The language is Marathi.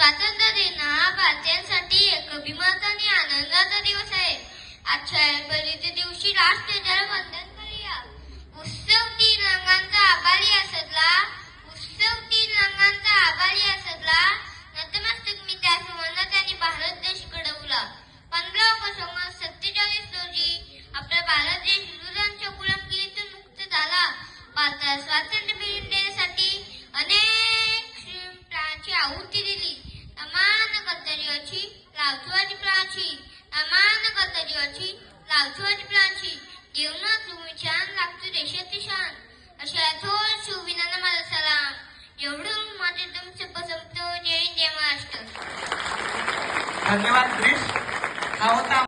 स्वातंत्र्य दिन हा भारतीयांसाठी एक अभिमानाचा आणि आनंदाचा दिवस आहे. आजच्या या पवित्र दिवशी राष्ट्रध्वजाला वंदन करूया. उत्सव तीन रंगांचा आभारी असला, उत्सव तीन रंगांचा आभारी असला, नतमस्तक मी त्या सुवर्ण त्यांनी भारत देश घडवला. 15 ऑगस्ट 1947 रोजी आपला भारत देश इंग्रजांच्या गुलामगिरीतून मुक्त झाला. भारताला स्वातंत्र्य मिळवून देण्यासाठी अनेक प्राणांची आहुती दिली. अमान कर्तव्याची लावचवाची प्राची, अमान कर्तव्याची लावचवाची प्राची, देवना तुम्ही छान लागतो देशाची शान. अशा थोर सुविधांना माझा सलाम. एवढं माझे तुमचं पसंत. जय जय महाराष्ट्र. धन्यवाद.